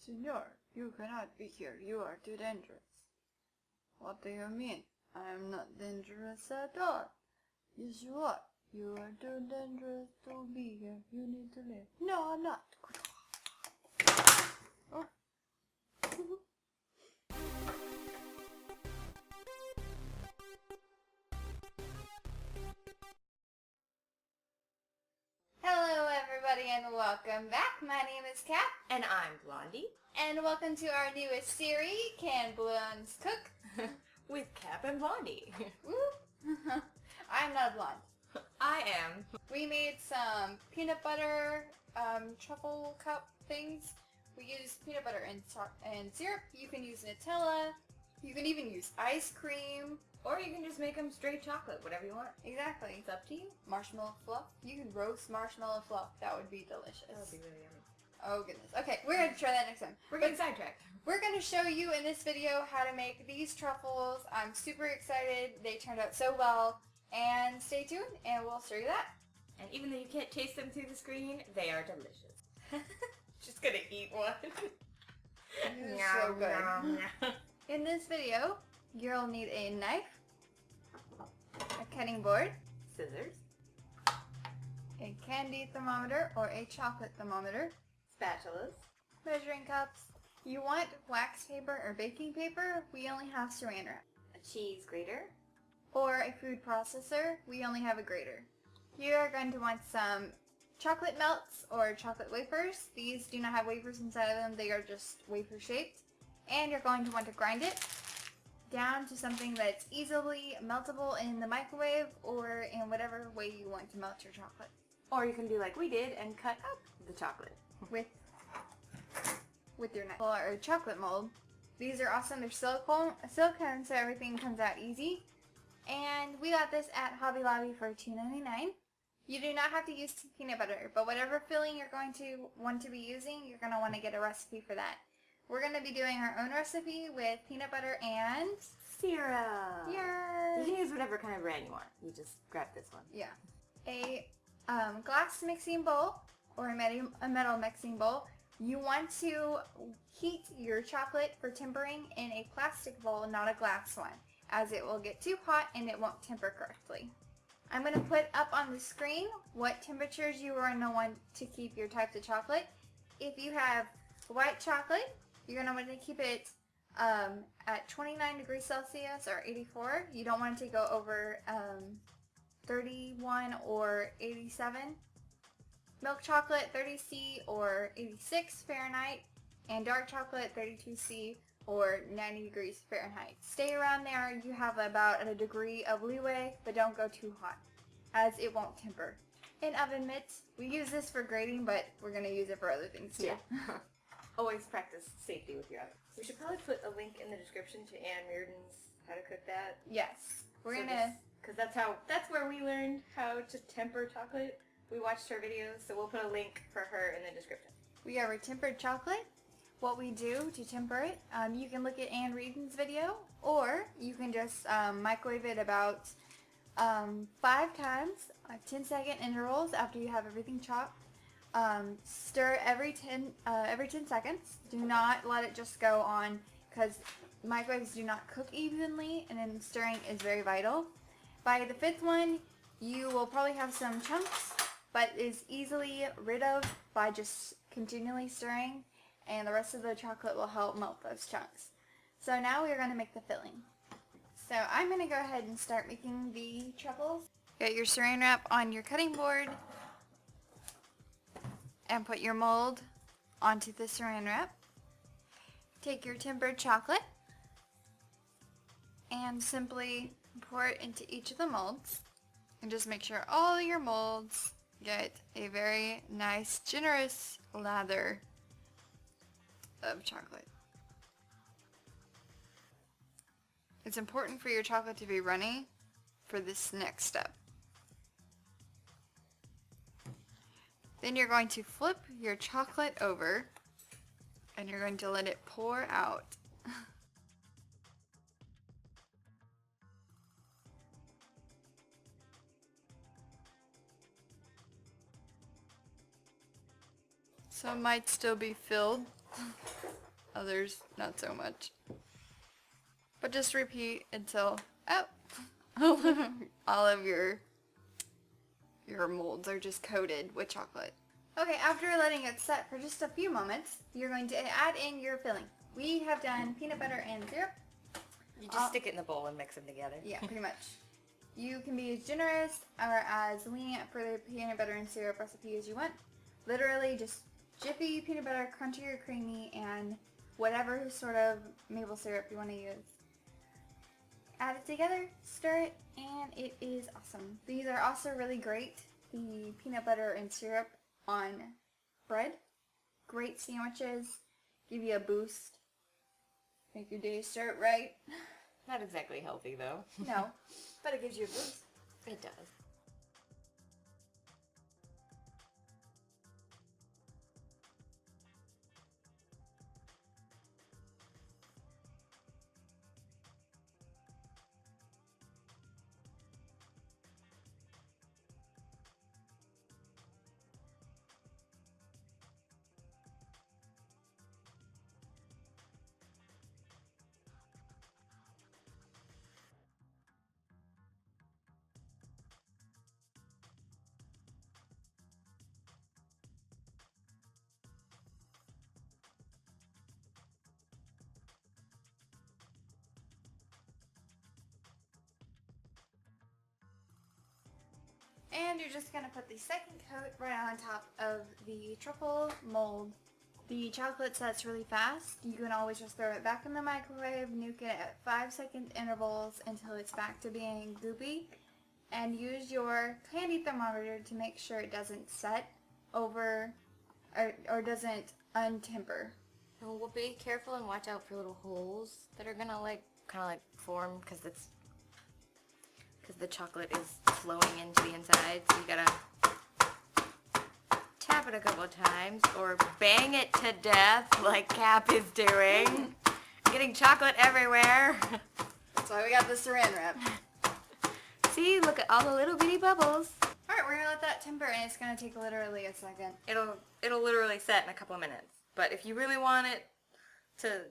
Senor, you cannot be here. You are too dangerous. What do you mean? I am not dangerous at all. Yes, you are. You are too dangerous to be here. You need to leave. No, I'm not. Oh. Hello everybody and welcome back. My name is Cap. And I'm Blondie. And welcome to our newest series, Can Blondes Cook? With Cap and Blondie. Woo! I'm not a blonde. I am. We made some peanut butter truffle cup things. We used peanut butter and syrup. You can use Nutella. You can even use ice cream. Or you can just make them straight chocolate, whatever you want. Exactly. It's up to you. Marshmallow fluff. You can roast marshmallow fluff. That would be delicious. That would be really yummy. Oh goodness. Okay, we're going to try that next time. We're getting sidetracked. We're going to show you in this video how to make these truffles. I'm super excited. They turned out so well. And stay tuned and we'll show you that. And even though you can't taste them through the screen, they are delicious. Just gonna eat one. So good. In this video, you'll need a knife, a cutting board, Scissors, a candy thermometer or a chocolate thermometer, spatulas, measuring cups. You want wax paper or baking paper? We only have saran wrap. a cheese grater, Or a food processor? We only have a grater. You are going to want some chocolate melts or chocolate wafers. These do not have wafers inside of them. They are just wafer shaped. And you're going to want to grind it down to something that's easily meltable in the microwave or in whatever way you want to melt your chocolate. or you can do like we did and cut up the chocolate. With your knife. Or a chocolate mold. These are awesome. They're silicone so everything comes out easy. And we got this at Hobby Lobby for $2.99. You do not have to use peanut butter, but whatever filling you're going to want to be using, you're going to want to get a recipe for that. We're going to be doing our own recipe with peanut butter and Syrup. Yeah. You can use whatever kind of brand you want. You just grab this one. Yeah. A glass mixing bowl or a metal mixing bowl. You want to heat your chocolate for tempering in a plastic bowl, not a glass one, as it will get too hot and it won't temper correctly. I'm going to put up on the screen what temperatures you are going to want to keep your types of chocolate. If you have white chocolate, you're going to want to keep it at 29 degrees Celsius or 84. You don't want it to go over 31 or 87. Milk chocolate 30°C or 86 Fahrenheit, and dark chocolate 32°C or 90 degrees Fahrenheit. Stay around there. You have about a degree of leeway, but don't go too hot, as it won't temper. An oven mitt. We use this for grating, but we're going to use it for other things too. Yeah. Always practice safety with your oven. We should probably put a link in the description to Ann Reardon's How to Cook That. Yes. We're going to... Because that's where we learned how to temper chocolate. We watched her videos, so we'll put a link for her in the description. We have our tempered chocolate. What we do to temper it, you can look at Ann Reardon's video, or you can just microwave it about 5 times, 10-second intervals after you have everything chopped. Stir every 10 seconds. Do not let it just go on, because microwaves do not cook evenly, and then stirring is very vital. By the 5th one, you will probably have some chunks, but is easily rid of by just continually stirring, and the rest of the chocolate will help melt those chunks. So now we're going to make the filling. So I'm going to go ahead and start making the truffles. Get your saran wrap on your cutting board and put your mold onto the saran wrap. Take your tempered chocolate and simply pour it into each of the molds. And just make sure all your molds get a very nice, generous lather of chocolate. It's important for your chocolate to be runny for this next step. Then you're going to flip your chocolate over and you're going to let it pour out. Some might still be filled. others not so much. But just repeat until, all of your molds are just coated with chocolate. Okay, after letting it set for just a few moments, you're going to add in your filling. We have done peanut butter and syrup. You just stick it in the bowl and mix them together. Yeah, pretty much. You can be as generous or as lenient for the peanut butter and syrup recipe as you want. Literally just jiffy peanut butter, crunchy or creamy, and whatever sort of maple syrup you want to use. Add it together, stir it, and it is awesome. These are also really great. The peanut butter and syrup on bread. Great sandwiches. Give you a boost. Make your day start right. Not exactly healthy, though. No, but it gives you a boost. It does. And you're just going to put the second coat right on top of the truffle mold. The chocolate sets really fast. You can always just throw it back in the microwave, nuke it at 5-second intervals until it's back to being goopy. And use your handy thermometer to make sure it doesn't set over or doesn't untemper. And we'll be careful and watch out for little holes that are gonna kind of form because the chocolate is flowing into the inside. So you gotta tap it a couple of times or bang it to death like Cap is doing. Getting chocolate everywhere. That's why we got the saran wrap. See, look at all the little bitty bubbles. Alright, we're going to let that temper and it's going to take literally a second. It'll literally set in a couple of minutes. But if you really want it to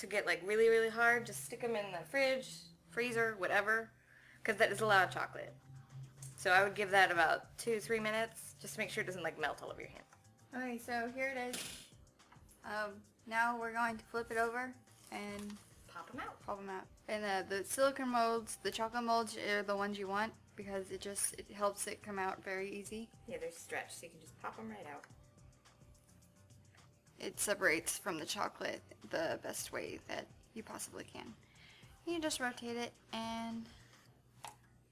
get like really, really hard, just stick them in the fridge, freezer, whatever, because that is a lot of chocolate. So I would give that about 2-3 minutes, just to make sure it doesn't like melt all over your hand. Okay, so here it is. Now we're going to flip it over and Pop them out. pop them out. And the silicone molds, the chocolate molds are the ones you want because it helps it come out very easy. Yeah, they're stretched, so you can just pop them right out. It separates from the chocolate the best way that you possibly can. You just rotate it and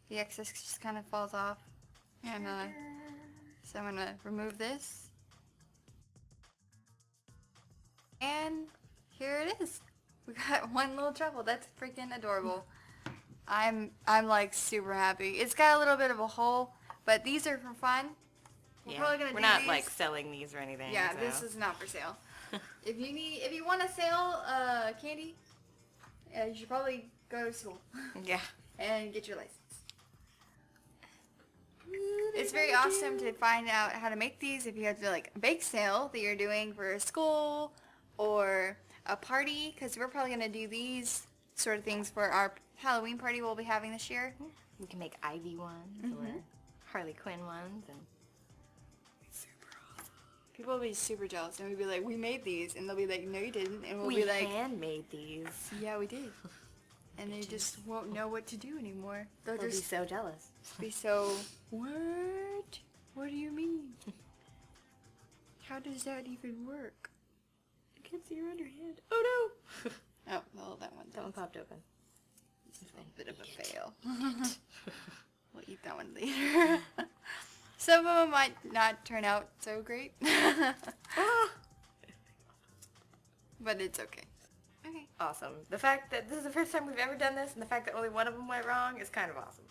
the excess just kind of falls off. And so I'm going to remove this. And here it is. We got one little truffle. That's freaking adorable. I'm like super happy. It's got a little bit of a hole, but these are for fun. We're not like selling these or anything. Yeah, so. this is not for sale. If you want to sell candy, you should probably go to school. Yeah. And get your license. It's very awesome to find out how to make these if you have to like a bake sale that you're doing for a school or a party, because we're probably going to do these sort of things for our Halloween party we'll be having this year. We can make Ivy ones or Harley Quinn ones. And People will be super jealous, and we'll be like, we made these, and they'll be like, no you didn't, and we'll we be like, handmade these. yeah we did. And they just won't know what to do anymore. They'll They'll be just so jealous. be so, what? What do you mean? How does that even work? I can't see around your hand. Oh no! Oh, well, that one That one popped open. It's a bit of a fail. We'll eat that one later. Some of them might not turn out so great. But it's okay. Okay. Awesome. The fact that this is the first time we've ever done this, and the fact that only one of them went wrong is kind of awesome.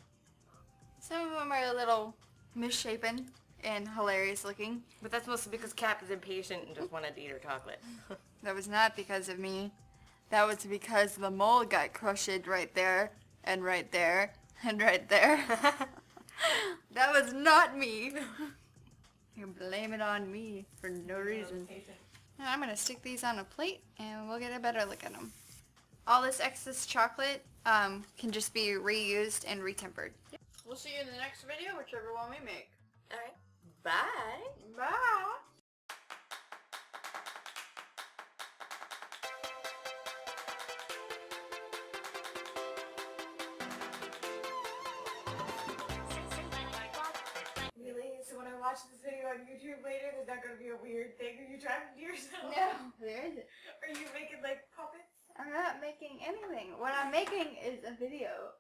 Some of them are a little misshapen and hilarious looking. But that's mostly because Cap is impatient and just wanted to eat her chocolate. That was not because of me. That was because the mold got crushed right there, and right there, and right there. That was not me. You blame it on me for no reason. And I'm going to stick these on a plate and we'll get a better look at them. All this excess chocolate can just be reused and retempered. We'll see you in the next video, whichever one we make. Alright. Bye. Bye! Really? So when I watch this video on YouTube later, there's not going to be a weird thing? Are you talking to yourself? No, there isn't. Are you making like puppets? I'm not making anything. What I'm making is a video.